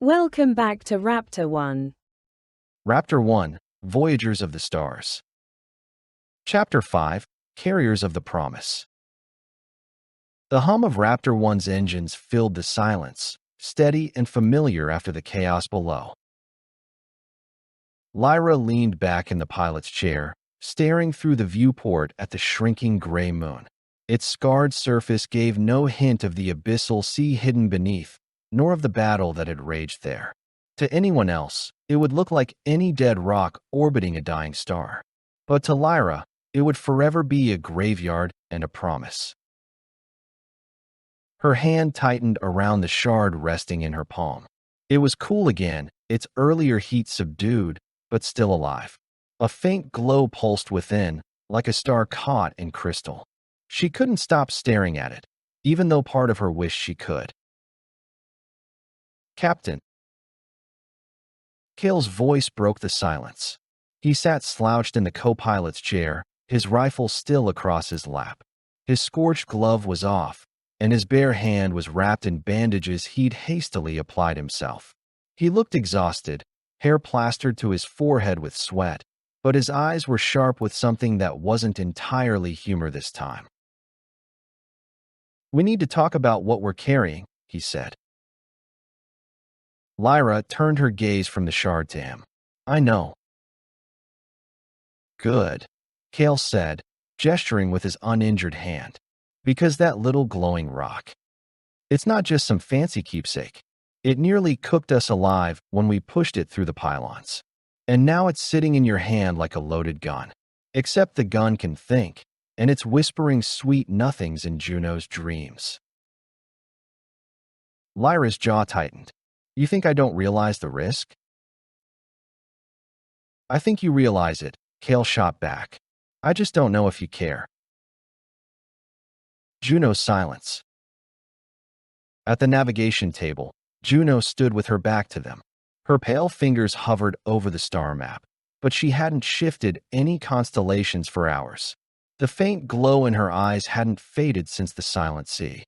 Welcome back to Raptor-One. Raptor-One, Voyagers of the Stars. Chapter 5, Carriers of the Promise. The hum of Raptor-One's engines filled the silence, steady and familiar after the chaos below. Lyra leaned back in the pilot's chair, staring through the viewport at the shrinking gray moon. Its scarred surface gave no hint of the abyssal sea hidden beneath, nor of the battle that had raged there. To anyone else, it would look like any dead rock orbiting a dying star. But to Lyra, it would forever be a graveyard and a promise. Her hand tightened around the shard resting in her palm. It was cool again, its earlier heat subdued, but still alive. A faint glow pulsed within, like a star caught in crystal. She couldn't stop staring at it, even though part of her wished she could. "Captain." Kael's voice broke the silence. He sat slouched in the co-pilot's chair, his rifle still across his lap. His scorched glove was off, and his bare hand was wrapped in bandages he'd hastily applied himself. He looked exhausted, hair plastered to his forehead with sweat, but his eyes were sharp with something that wasn't entirely humor this time. "We need to talk about what we're carrying," he said. Lyra turned her gaze from the shard to him. "I know." "Good," Kael said, gesturing with his uninjured hand. "Because that little glowing rock. It's not just some fancy keepsake. It nearly cooked us alive when we pushed it through the pylons. And now it's sitting in your hand like a loaded gun. Except the gun can think, and it's whispering sweet nothings in Juno's dreams." Lyra's jaw tightened. "You think I don't realize the risk?" "I think you realize it," Kael shot back. "I just don't know if you care." Juno's silence. At the navigation table, Juno stood with her back to them. Her pale fingers hovered over the star map, but she hadn't shifted any constellations for hours. The faint glow in her eyes hadn't faded since the Silent Sea.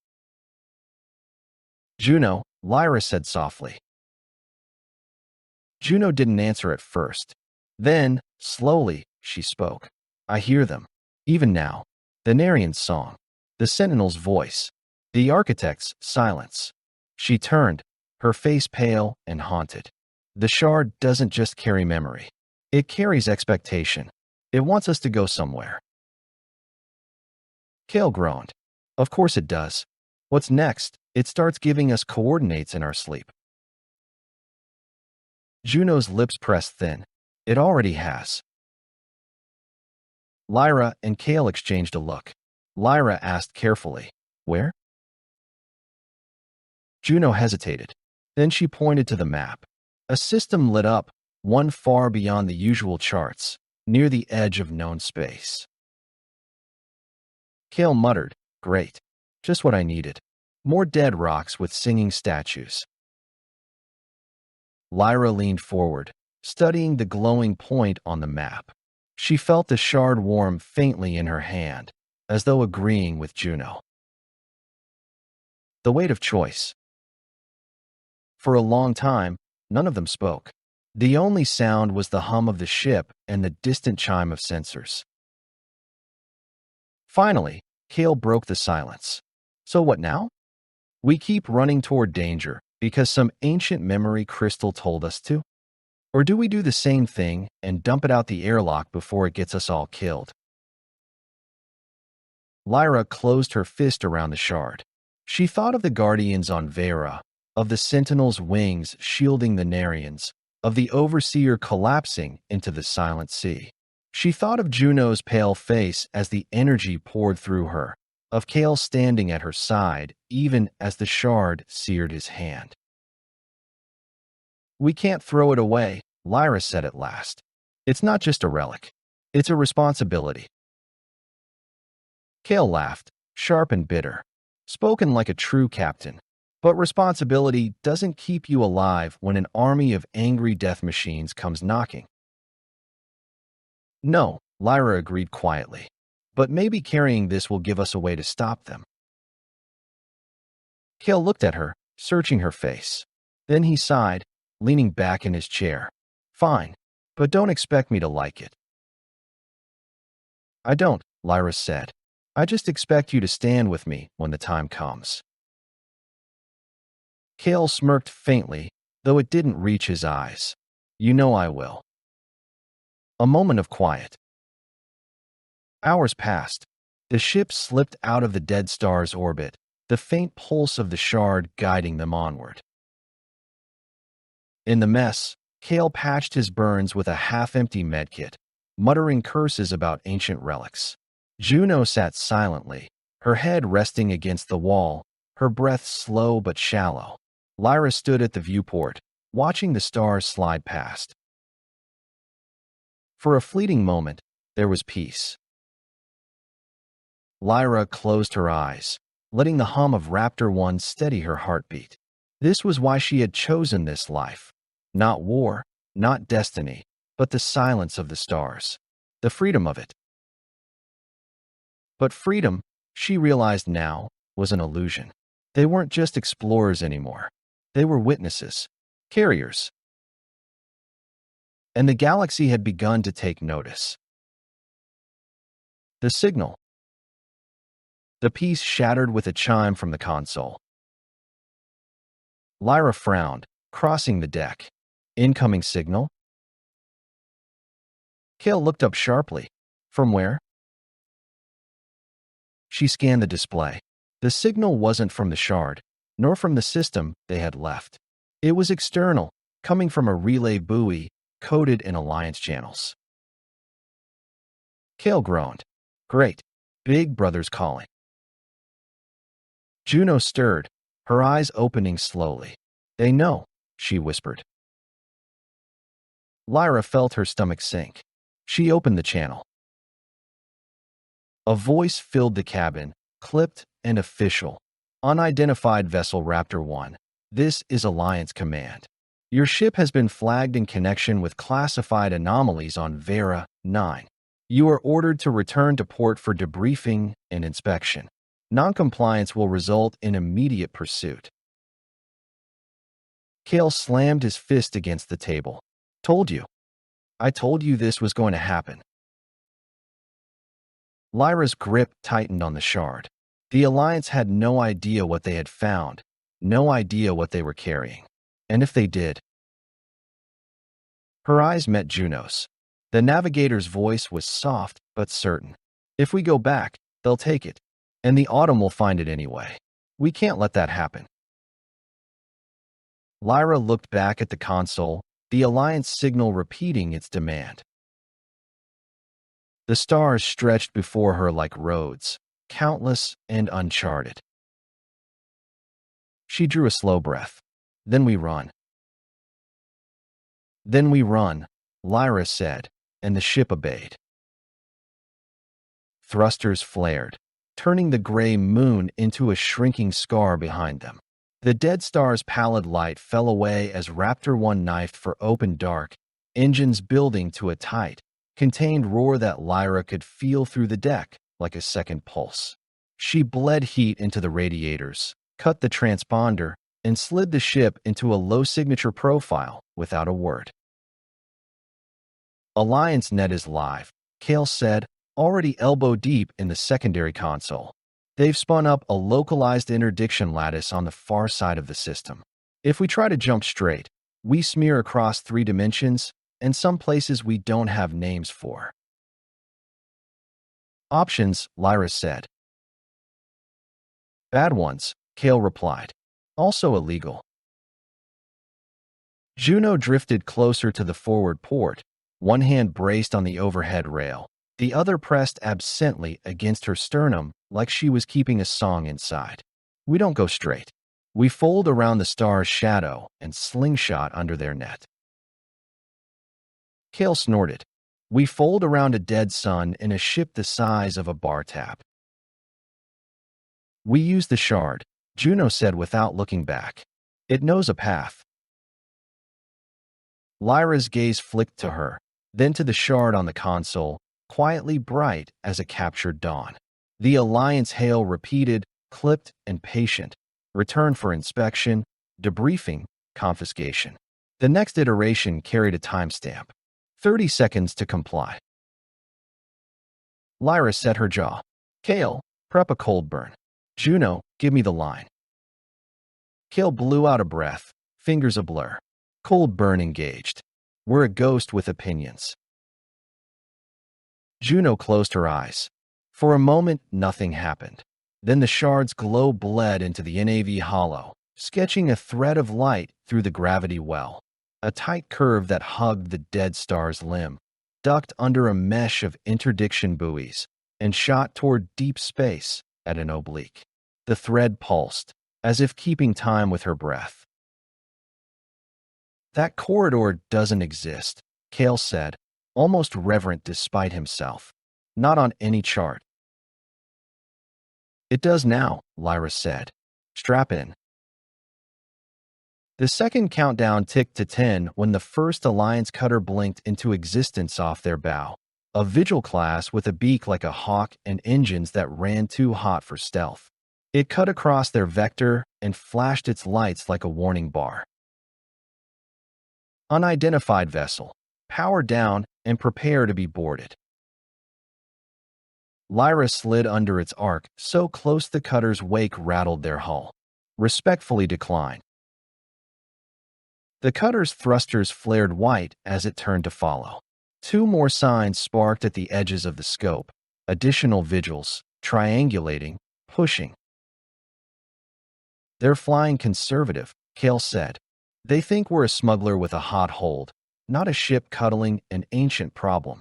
"Juno," Lyra said softly. Juno didn't answer at first. Then, slowly, she spoke. "I hear them. Even now. The Narian's song. The Sentinel's voice. The Architect's silence." She turned, her face pale and haunted. "The shard doesn't just carry memory. It carries expectation. It wants us to go somewhere." Kael groaned. "Of course it does. What's next? It starts giving us coordinates in our sleep." Juno's lips pressed thin. "It already has." Lyra and Kael exchanged a look. Lyra asked carefully, "Where?" Juno hesitated. Then she pointed to the map. A system lit up, one far beyond the usual charts, near the edge of known space. Kael muttered, "Great. Just what I needed. More dead rocks with singing statues." Lyra leaned forward, studying the glowing point on the map. She felt the shard warm faintly in her hand, as though agreeing with Juno. The weight of choice. For a long time, none of them spoke. The only sound was the hum of the ship and the distant chime of sensors. Finally, Kael broke the silence. "So what now? We keep running toward danger because some ancient memory crystal told us to? Or do we do the same thing and dump it out the airlock before it gets us all killed?" Lyra closed her fist around the shard. She thought of the Guardians on Vera, of the Sentinel's wings shielding the Narians, of the Overseer collapsing into the Silent Sea. She thought of Juno's pale face as the energy poured through her, of Kael standing at her side even as the shard seared his hand. "We can't throw it away," Lyra said at last. "It's not just a relic. It's a responsibility." Kael laughed, sharp and bitter. "Spoken like a true captain. But responsibility doesn't keep you alive when an army of angry death machines comes knocking." "No," Lyra agreed quietly. "But maybe carrying this will give us a way to stop them." Kael looked at her, searching her face. Then he sighed, leaning back in his chair. Fine, but don't expect me to like it. I don't, Lyra said. I just expect you to stand with me when the time comes. Kael smirked faintly, though it didn't reach his eyes. You know I will. A moment of quiet. Hours passed. The ship slipped out of the dead star's orbit, the faint pulse of the shard guiding them onward. In the mess, Kael patched his burns with a half-empty medkit, muttering curses about ancient relics. Juno sat silently, her head resting against the wall, her breath slow but shallow. Lyra stood at the viewport, watching the stars slide past. For a fleeting moment, there was peace. Lyra closed her eyes, letting the hum of Raptor-One steady her heartbeat. This was why she had chosen this life. Not war, not destiny, but the silence of the stars. The freedom of it. But freedom, she realized now, was an illusion. They weren't just explorers anymore. They were witnesses, carriers. And the galaxy had begun to take notice. The signal. The piece shattered with a chime from the console. Lyra frowned, crossing the deck. Incoming signal? Kael looked up sharply. From where? She scanned the display. The signal wasn't from the shard, nor from the system they had left. It was external, coming from a relay buoy coded in Alliance channels. Kael groaned. Great. Big Brother's calling. Juno stirred, her eyes opening slowly. They know, she whispered. Lyra felt her stomach sink. She opened the channel. A voice filled the cabin, clipped and official. Unidentified vessel Raptor-One. This is Alliance Command. Your ship has been flagged in connection with classified anomalies on Vera 9. You are ordered to return to port for debriefing and inspection. Noncompliance will result in immediate pursuit. Kael slammed his fist against the table. Told you. I told you this was going to happen. Lyra's grip tightened on the shard. The Alliance had no idea what they had found, no idea what they were carrying. And if they did... Her eyes met Juno's. The Navigator's voice was soft but certain. If we go back, they'll take it. And the Autumn will find it anyway. We can't let that happen. Lyra looked back at the console, the Alliance signal repeating its demand. The stars stretched before her like roads, countless and uncharted. She drew a slow breath. Then we run. Then we run, Lyra said, and the ship obeyed. Thrusters flared, turning the gray moon into a shrinking scar behind them. The dead star's pallid light fell away as Raptor-One knifed for open dark, engines building to a tight, contained roar that Lyra could feel through the deck like a second pulse. She bled heat into the radiators, cut the transponder, and slid the ship into a low-signature profile without a word. Alliance net is live, Kael said, already elbow-deep in the secondary console. They've spun up a localized interdiction lattice on the far side of the system. If we try to jump straight, we smear across 3 dimensions and some places we don't have names for. Options, Lyra said. Bad ones, Kael replied. Also illegal. Juno drifted closer to the forward port, one hand braced on the overhead rail, the other pressed absently against her sternum like she was keeping a song inside. We don't go straight. We fold around the star's shadow and slingshot under their net. Kael snorted. We fold around a dead sun in a ship the size of a bar tap. We use the shard, Juno said without looking back. It knows a path. Lyra's gaze flicked to her, then to the shard on the console, quietly bright as a captured dawn. The Alliance hail repeated, clipped and patient. Return for inspection, debriefing, confiscation. The next iteration carried a timestamp. 30 seconds to comply. Lyra set her jaw. Kael, prep a cold burn. Juno, give me the line. Kael blew out a breath, fingers a blur. Cold burn engaged. We're a ghost with opinions. Juno closed her eyes. For a moment, nothing happened. Then the shard's glow bled into the NAV hollow, sketching a thread of light through the gravity well. A tight curve that hugged the dead star's limb, ducked under a mesh of interdiction buoys, and shot toward deep space at an oblique. The thread pulsed, as if keeping time with her breath. That corridor doesn't exist, Kael said, almost reverent despite himself. Not on any chart. It does now, Lyra said. Strap in. The second countdown ticked to 10 when the first Alliance cutter blinked into existence off their bow. A Vigil class with a beak like a hawk and engines that ran too hot for stealth. It cut across their vector and flashed its lights like a warning bar. Unidentified vessel. Power down and prepare to be boarded. Lyra slid under its arc, so close the cutter's wake rattled their hull. Respectfully declined. The cutter's thrusters flared white as it turned to follow. 2 more signs sparked at the edges of the scope. Additional vigils, triangulating, pushing. They're flying conservative, Kael said. They think we're a smuggler with a hot hold, not a ship cuddling an ancient problem.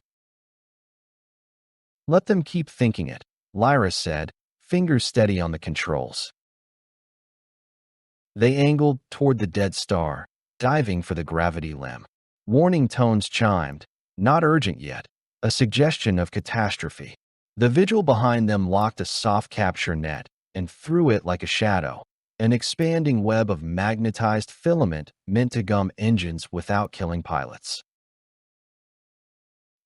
Let them keep thinking it, Lyra said, fingers steady on the controls. They angled toward the dead star, diving for the gravity limb. Warning tones chimed, not urgent yet, a suggestion of catastrophe. The vigil behind them locked a soft capture net and threw it like a shadow, an expanding web of magnetized filament meant to gum engines without killing pilots.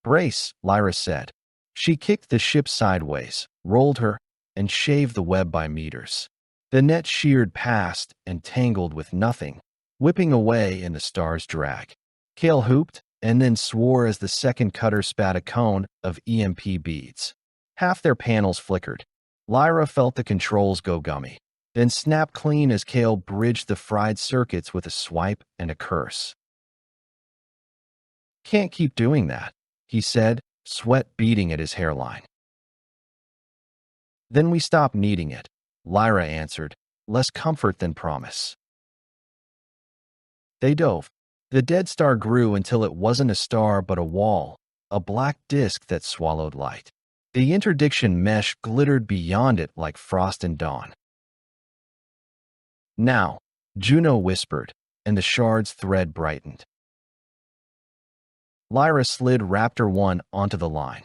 Brace, Lyra said. She kicked the ship sideways, rolled her, and shaved the web by meters. The net sheared past and tangled with nothing, whipping away in the star's drag. Kael hooped and then swore as the second cutter spat a cone of EMP beads. Half their panels flickered. Lyra felt the controls go gummy, then snapped clean as Kael bridged the fried circuits with a swipe and a curse. Can't keep doing that, he said, sweat beading at his hairline. Then we stopped needing it, Lyra answered, less comfort than promise. They dove. The dead star grew until it wasn't a star but a wall, a black disk that swallowed light. The interdiction mesh glittered beyond it like frost and dawn. Now, Juno whispered, and the shard's thread brightened. Lyra slid Raptor-One onto the line.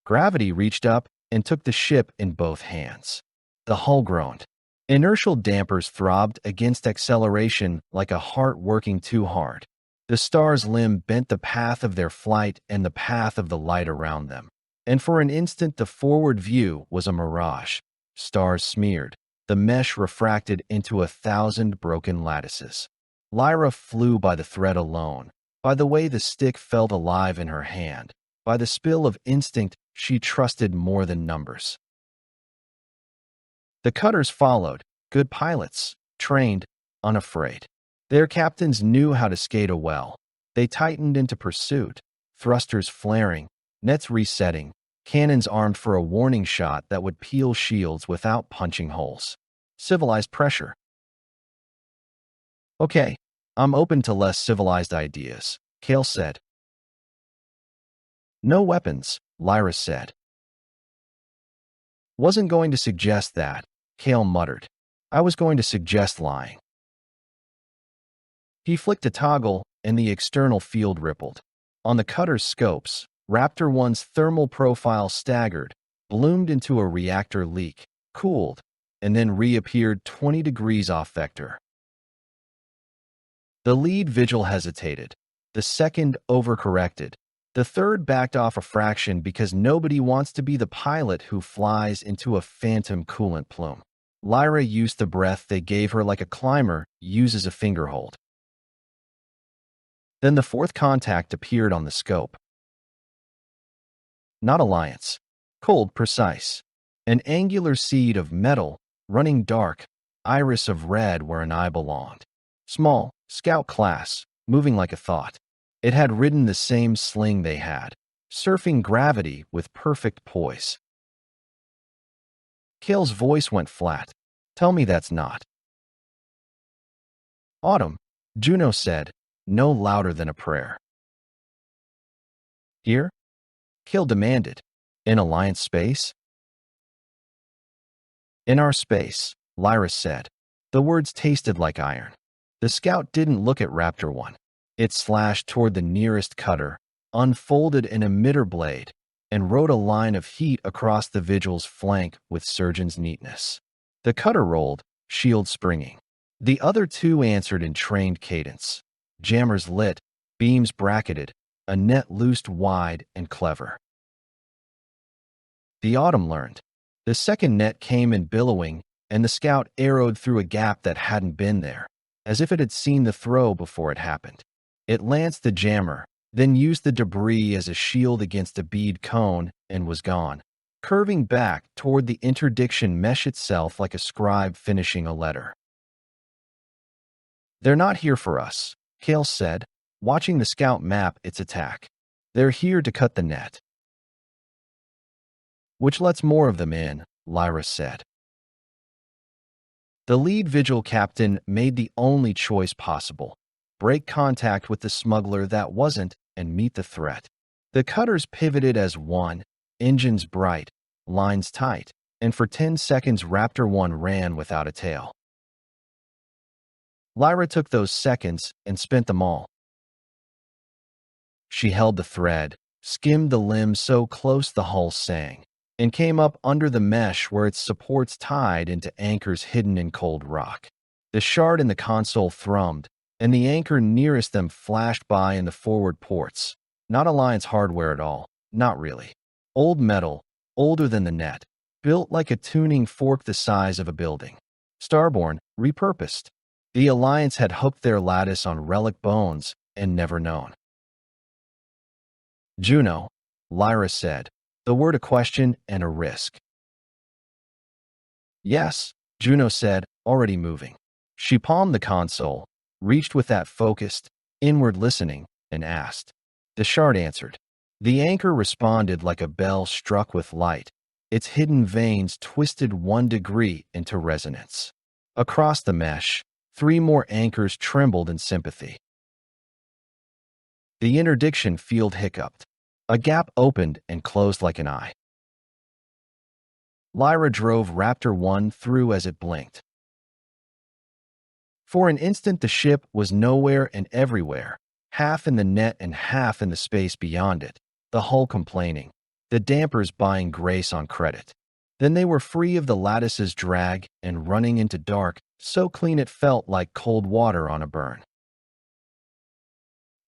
Gravity reached up and took the ship in both hands. The hull groaned. Inertial dampers throbbed against acceleration like a heart working too hard. The star's limb bent the path of their flight and the path of the light around them. And for an instant the forward view was a mirage. Stars smeared. The mesh refracted into 1,000 broken lattices. Lyra flew by the thread alone, by the way the stick felt alive in her hand, by the spill of instinct she trusted more than numbers. The cutters followed, good pilots, trained, unafraid. Their captains knew how to skate a well. They tightened into pursuit, thrusters flaring, nets resetting, cannons armed for a warning shot that would peel shields without punching holes. Civilized pressure. Okay, I'm open to less civilized ideas, Kael said. No weapons, Lyra said. Wasn't going to suggest that, Kael muttered. I was going to suggest lying. He flicked a toggle, and the external field rippled. On the cutter's scopes, Raptor-One's thermal profile staggered, bloomed into a reactor leak, cooled, and then reappeared 20 degrees off vector. The lead vigil hesitated. The second overcorrected. The third backed off a fraction because nobody wants to be the pilot who flies into a phantom coolant plume. Lyra used the breath they gave her like a climber uses a fingerhold. Then the fourth contact appeared on the scope. Not Alliance. Cold, precise. An angular seed of metal, running dark, iris of red where an eye belonged. Small, scout class, moving like a thought. It had ridden the same sling they had, surfing gravity with perfect poise. Kael's voice went flat. Tell me that's not. Autumn, Juno said, no louder than a prayer. Here? Kael demanded. In Alliance space? In our space, Lyra said. The words tasted like iron. The scout didn't look at Raptor-One. It slashed toward the nearest cutter, unfolded an emitter blade, and rode a line of heat across the Vigil's flank with surgeon's neatness. The cutter rolled, shield springing. The other two answered in trained cadence. Jammers lit, beams bracketed, a net loosed wide and clever. The Autumn learned. The second net came in billowing, and the scout arrowed through a gap that hadn't been there, as if it had seen the throw before it happened. It lanced the jammer, then used the debris as a shield against a bead cone, and was gone, curving back toward the interdiction mesh itself like a scribe finishing a letter. They're not here for us, Kael said, watching the scout map its attack. They're here to cut the net. Which lets more of them in, Lyra said. The lead Vigil captain made the only choice possible. Break contact with the smuggler that wasn't and meet the threat. The cutters pivoted as one, engines bright, lines tight, and for 10 seconds Raptor-One ran without a tail. Lyra took those seconds and spent them all. She held the thread, skimmed the limb so close the hull sang, and came up under the mesh where its supports tied into anchors hidden in cold rock. The shard in the console thrummed, and the anchor nearest them flashed by in the forward ports. Not Alliance hardware at all, not really. Old metal, older than the net, built like a tuning fork the size of a building. Starborn, repurposed. The Alliance had hooked their lattice on relic bones and never known. Juno, Lyra said, the word a question and a risk. Yes, Juno said, already moving. She palmed the console, reached with that focused, inward listening, and asked. The shard answered. The anchor responded like a bell struck with light, its hidden veins twisted 1 degree into resonance. Across the mesh, 3 more anchors trembled in sympathy. The interdiction field hiccuped. A gap opened and closed like an eye. Lyra drove Raptor-One through as it blinked. For an instant the ship was nowhere and everywhere, half in the net and half in the space beyond it, the hull complaining, the dampers buying grace on credit. Then they were free of the lattice's drag and running into dark, so clean it felt like cold water on a burn.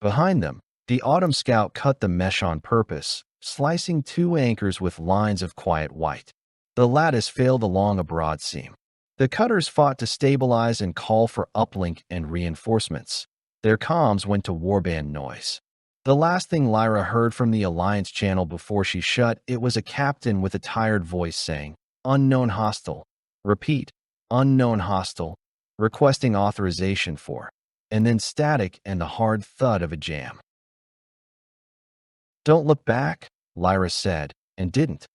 Behind them, the Autumn Scout cut the mesh on purpose, slicing 2 anchors with lines of quiet white. The lattice failed along a broad seam. The cutters fought to stabilize and call for uplink and reinforcements. Their comms went to warband noise. The last thing Lyra heard from the Alliance channel before she shut it was a captain with a tired voice saying, "Unknown hostile. Repeat, unknown hostile. Requesting authorization for," and then static and the hard thud of a jam. "Don't look back," Lyra said, and didn't.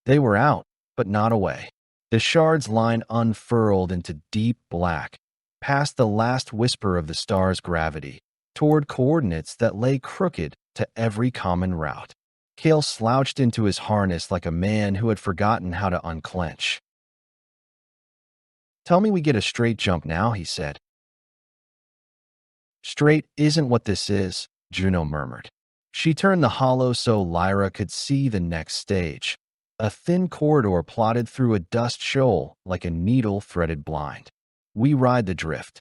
They were out, but not away. The shard's line unfurled into deep black, past the last whisper of the star's gravity, toward coordinates that lay crooked to every common route. Kael slouched into his harness like a man who had forgotten how to unclench. "Tell me we get a straight jump now," he said. "Straight isn't what this is," Juno murmured. She turned the hollow so Lyra could see the next stage. A thin corridor plodded through a dust shoal like a needle threaded blind. "We ride the drift."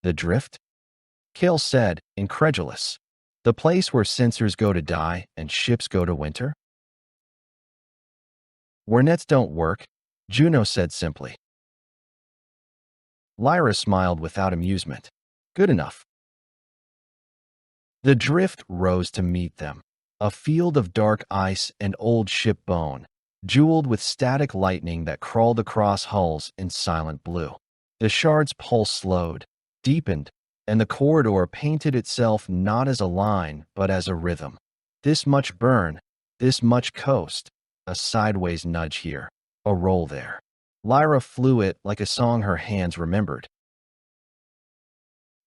"The drift?" Kael said, incredulous. "The place where sensors go to die and ships go to winter?" Where nets don't work, Juno said simply. Lyra smiled without amusement. Good enough. The drift rose to meet them, a field of dark ice and old ship bone, jeweled with static lightning that crawled across hulls in silent blue. The shard's pulse slowed, deepened, and the corridor painted itself not as a line, but as a rhythm. This much burn, this much coast, a sideways nudge here, a roll there. Lyra flew it like a song her hands remembered.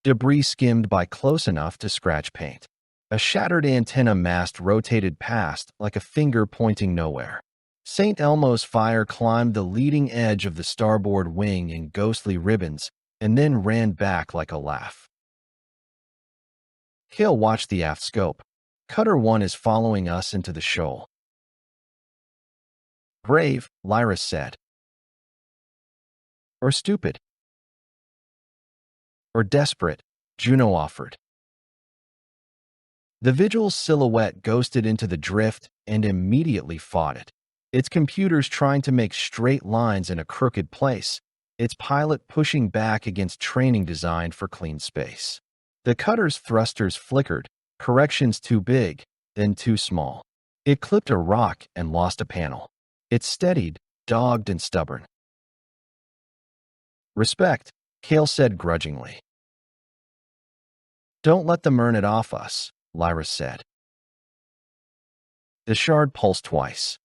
Debris skimmed by close enough to scratch paint. A shattered antenna mast rotated past like a finger pointing nowhere. St. Elmo's fire climbed the leading edge of the starboard wing in ghostly ribbons and then ran back like a laugh. Kael watched the aft scope. Cutter-One is following us into the shoal. Brave, Lyra said. Or stupid. Or desperate, Juno offered. The Vigil's silhouette ghosted into the drift and immediately fought it. Its computers trying to make straight lines in a crooked place, its pilot pushing back against training designed for clean space. The cutter's thrusters flickered, corrections too big, then too small. It clipped a rock and lost a panel. It steadied, dogged and stubborn. Respect, Kael said grudgingly. Don't let them earn it off us, Lyra said. The shard pulsed twice.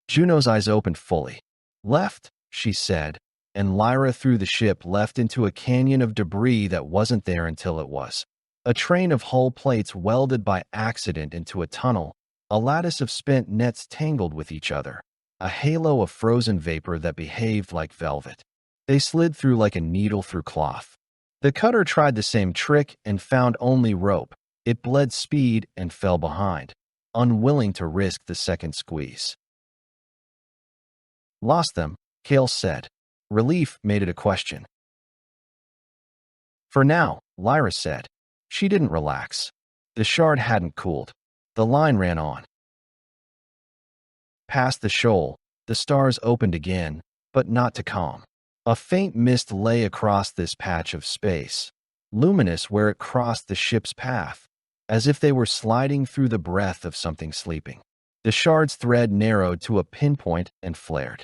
Juno's eyes opened fully. Left, she said, and Lyra threw the ship left into a canyon of debris that wasn't there until it was. A train of hull plates welded by accident into a tunnel, a lattice of spent nets tangled with each other, a halo of frozen vapor that behaved like velvet. They slid through like a needle through cloth. The cutter tried the same trick and found only rope. It bled speed and fell behind, unwilling to risk the second squeeze. Lost them, Kael said. Relief made it a question. For now, Lyra said. She didn't relax. The shard hadn't cooled. The line ran on. Past the shoal, the stars opened again, but not to calm. A faint mist lay across this patch of space, luminous where it crossed the ship's path, as if they were sliding through the breath of something sleeping. The shard's thread narrowed to a pinpoint and flared.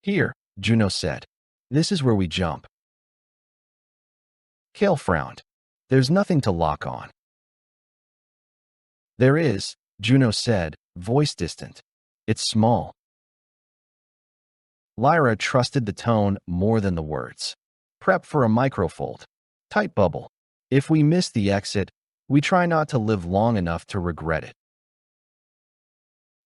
Here, Juno said. This is where we jump. Kael frowned. There's nothing to lock on. There is, Juno said, voice distant. It's small. Lyra trusted the tone more than the words. Prep for a microfold. Tight bubble. If we miss the exit, we try not to live long enough to regret it.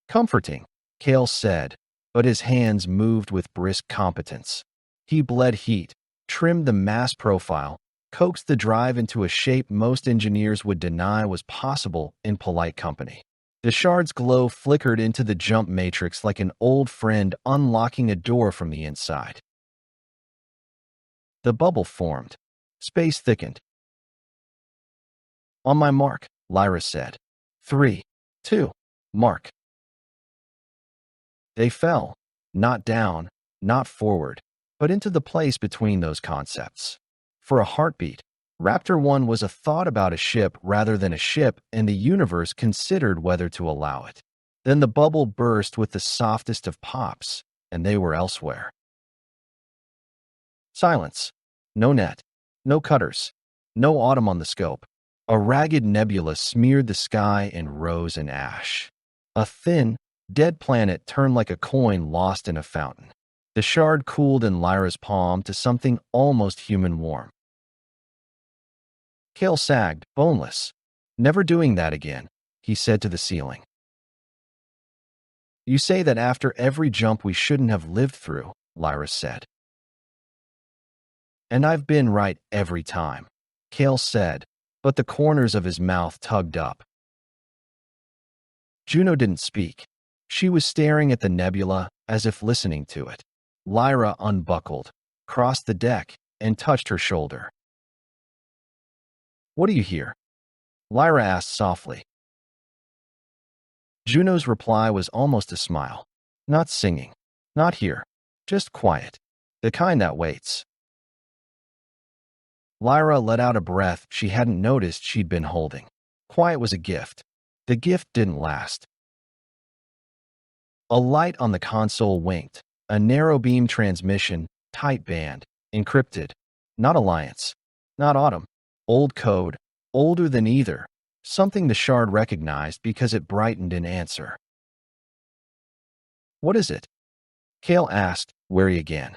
Comforting, Kael said, but his hands moved with brisk competence. He bled heat, trimmed the mass profile, coaxed the drive into a shape most engineers would deny was possible in polite company. The shard's glow flickered into the jump matrix like an old friend unlocking a door from the inside. The bubble formed. Space thickened. On my mark, Lyra said. 3, 2, mark. They fell, not down, not forward, but into the place between those concepts. For a heartbeat, Raptor-One was a thought about a ship rather than a ship, and the universe considered whether to allow it. Then the bubble burst with the softest of pops, and they were elsewhere. Silence. No net. No cutters. No autumn on the scope. A ragged nebula smeared the sky and rose in ash. A thin, dead planet turned like a coin lost in a fountain. The shard cooled in Lyra's palm to something almost human warm. Kael sagged, boneless. Never doing that again, he said to the ceiling. You say that after every jump we shouldn't have lived through, Lyra said. And I've been right every time, Kael said, but the corners of his mouth tugged up. Juno didn't speak. She was staring at the nebula as if listening to it. Lyra unbuckled, crossed the deck, and touched her shoulder. What do you hear? Lyra asked softly. Juno's reply was almost a smile. Not singing. Not here. Just quiet. The kind that waits. Lyra let out a breath she hadn't noticed she'd been holding. Quiet was a gift. The gift didn't last. A light on the console winked. A narrow beam transmission, tight band, encrypted. Not Alliance. Not Autumn. Old code. Older than either. Something the shard recognized because it brightened in answer. What is it? Kael asked, wary again.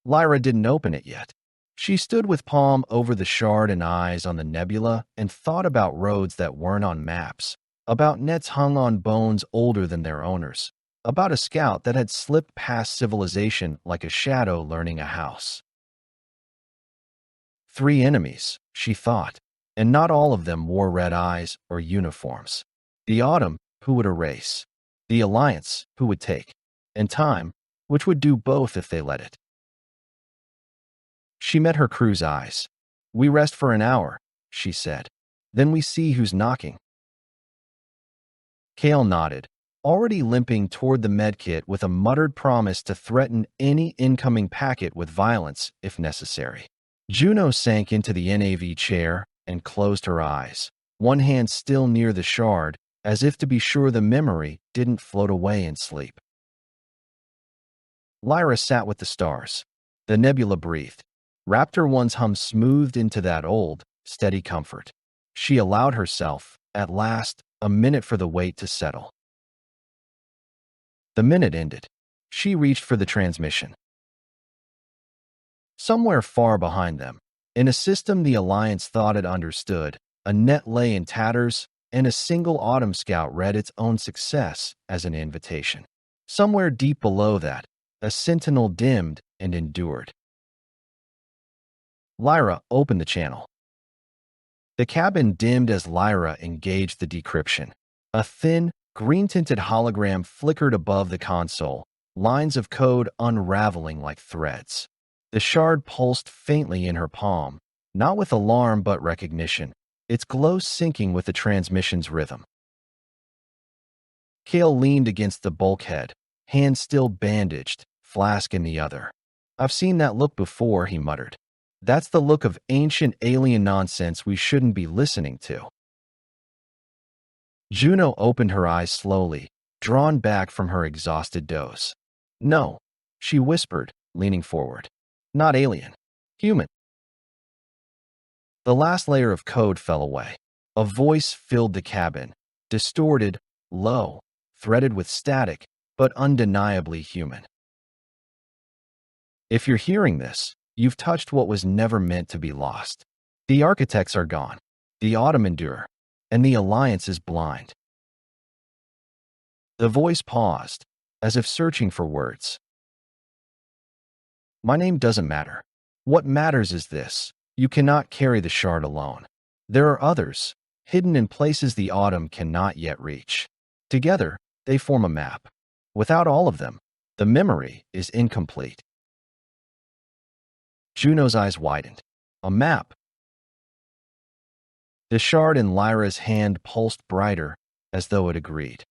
Lyra didn't open it yet. She stood with palm over the shard and eyes on the nebula and thought about roads that weren't on maps, about nets hung on bones older than their owners, about a scout that had slipped past civilization like a shadow learning a house. 3 enemies, she thought, and not all of them wore red eyes or uniforms. The Autumn, who would erase. The Alliance, who would take. And Time, which would do both if they let it. She met her crew's eyes. We rest for an hour, she said. Then we see who's knocking. Kael nodded, already limping toward the medkit with a muttered promise to threaten any incoming packet with violence if necessary. Juno sank into the NAV chair and closed her eyes, one hand still near the shard, as if to be sure the memory didn't float away in sleep. Lyra sat with the stars. The nebula breathed. Raptor-One's hum smoothed into that old, steady comfort. She allowed herself, at last, a minute for the weight to settle. The minute ended. She reached for the transmission. Somewhere far behind them, in a system the Alliance thought it understood, a net lay in tatters, and a single Autumn Scout read its own success as an invitation. Somewhere deep below that, a sentinel dimmed and endured. Lyra opened the channel. The cabin dimmed as Lyra engaged the decryption. A thin, green-tinted hologram flickered above the console, lines of code unraveling like threads. The shard pulsed faintly in her palm, not with alarm but recognition, its glow syncing with the transmission's rhythm. Kael leaned against the bulkhead, hand still bandaged, flask in the other. I've seen that look before, he muttered. That's the look of ancient alien nonsense we shouldn't be listening to. Juno opened her eyes slowly, drawn back from her exhausted doze. No, she whispered, leaning forward. Not alien. Human. The last layer of code fell away. A voice filled the cabin, distorted, low, threaded with static, but undeniably human. If you're hearing this, you've touched what was never meant to be lost. The architects are gone. The Autumn endure. And the Alliance is blind. The voice paused, as if searching for words. My name doesn't matter. What matters is this. You cannot carry the shard alone. There are others, hidden in places the Autumn cannot yet reach. Together, they form a map. Without all of them, the memory is incomplete. Juno's eyes widened. A map. The shard in Lyra's hand pulsed brighter, as though it agreed.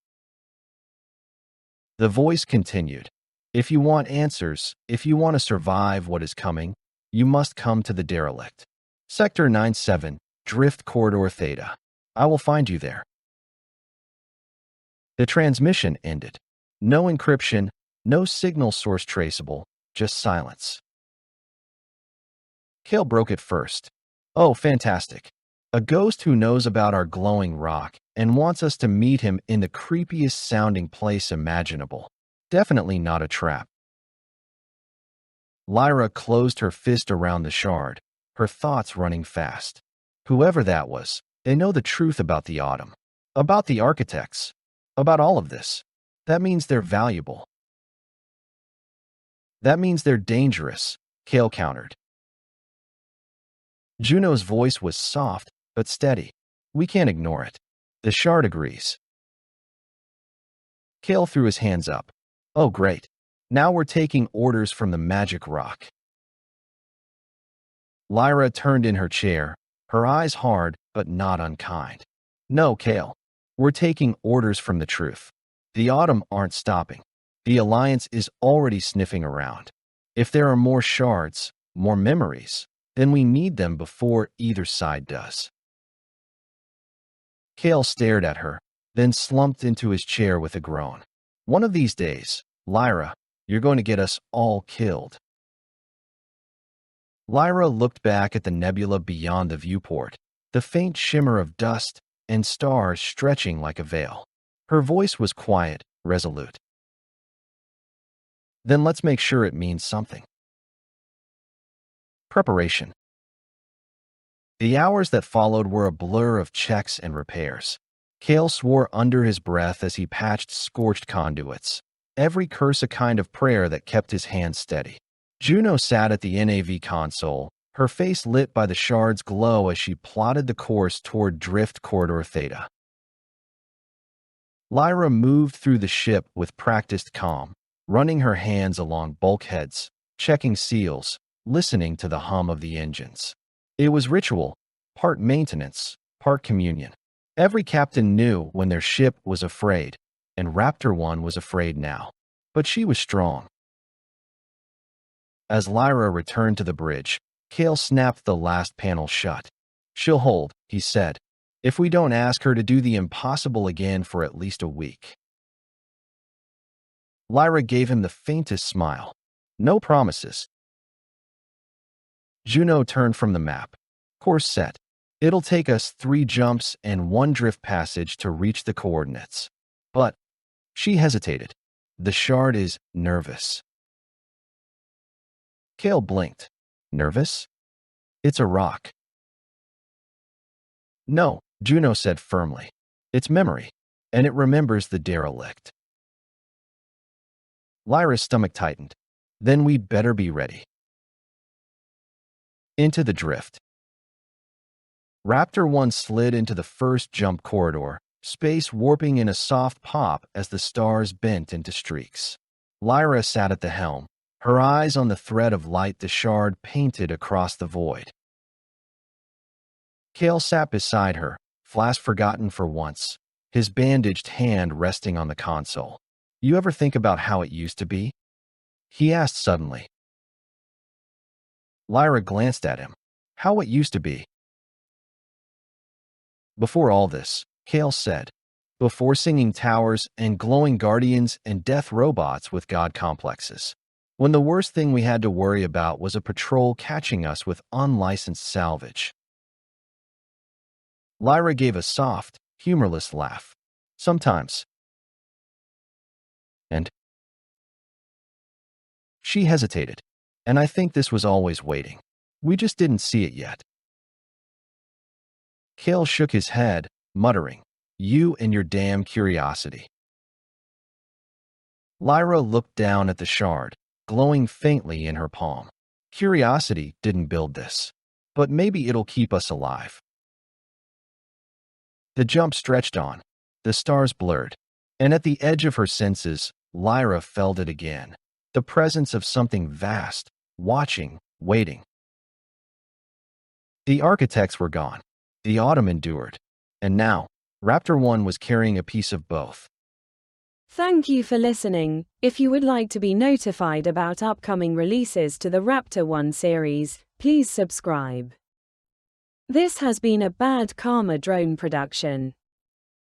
The voice continued. If you want answers, if you want to survive what is coming, you must come to the derelict. Sector 97, Drift Corridor Theta. I will find you there. The transmission ended. No encryption, no signal source traceable, just silence. Kael broke it first. Oh, fantastic. A ghost who knows about our glowing rock and wants us to meet him in the creepiest sounding place imaginable. Definitely not a trap. Lyra closed her fist around the shard, her thoughts running fast. Whoever that was, they know the truth about the Autumn. About the architects. About all of this. That means they're valuable. That means they're dangerous, Kael countered. Juno's voice was soft, but steady. We can't ignore it. The shard agrees. Kael threw his hands up. Oh, great. Now we're taking orders from the magic rock. Lyra turned in her chair, her eyes hard but not unkind. No, Kael. We're taking orders from the truth. The Autumn aren't stopping. The Alliance is already sniffing around. If there are more shards, more memories, then we need them before either side does. Kael stared at her, then slumped into his chair with a groan. One of these days, Lyra, you're going to get us all killed. Lyra looked back at the nebula beyond the viewport, the faint shimmer of dust and stars stretching like a veil. Her voice was quiet, resolute. Then let's make sure it means something. Preparation. The hours that followed were a blur of checks and repairs. Kael swore under his breath as he patched scorched conduits, every curse a kind of prayer that kept his hands steady. Juno sat at the NAV console, her face lit by the shard's glow as she plotted the course toward Drift Corridor Theta. Lyra moved through the ship with practiced calm, running her hands along bulkheads, checking seals, listening to the hum of the engines. It was ritual, part maintenance, part communion. Every captain knew when their ship was afraid, and Raptor-One was afraid now. But she was strong. As Lyra returned to the bridge, Kael snapped the last panel shut. She'll hold, he said, if we don't ask her to do the impossible again for at least a week. Lyra gave him the faintest smile. No promises. Juno turned from the map. Course set. It'll take us 3 jumps and 1 drift passage to reach the coordinates. But she hesitated. The shard is nervous. Kael blinked. Nervous? It's a rock. No, Juno said firmly. It's memory, and it remembers the derelict. Lyra's stomach tightened. Then we'd better be ready. Into the drift. Raptor-One slid into the first jump corridor, space warping in a soft pop as the stars bent into streaks. Lyra sat at the helm, her eyes on the thread of light the shard painted across the void. Kael sat beside her, flask forgotten for once, his bandaged hand resting on the console. You ever think about how it used to be? He asked suddenly. Lyra glanced at him. How it used to be. Before all this, Kael said, before singing towers and glowing guardians and death robots with god complexes, when the worst thing we had to worry about was a patrol catching us with unlicensed salvage. Lyra gave a soft, humorless laugh. Sometimes. And she hesitated, and I think this was always waiting. We just didn't see it yet. Kael shook his head, muttering, you and your damn curiosity. Lyra looked down at the shard, glowing faintly in her palm. Curiosity didn't build this, but maybe it'll keep us alive. The jump stretched on, the stars blurred, and at the edge of her senses, Lyra felt it again, the presence of something vast, watching, waiting. The architects were gone. The autumn endured, and now, Raptor-One was carrying a piece of both. Thank you for listening. If you would like to be notified about upcoming releases to the Raptor-One series, please subscribe. This has been a Bad Karma Drone production.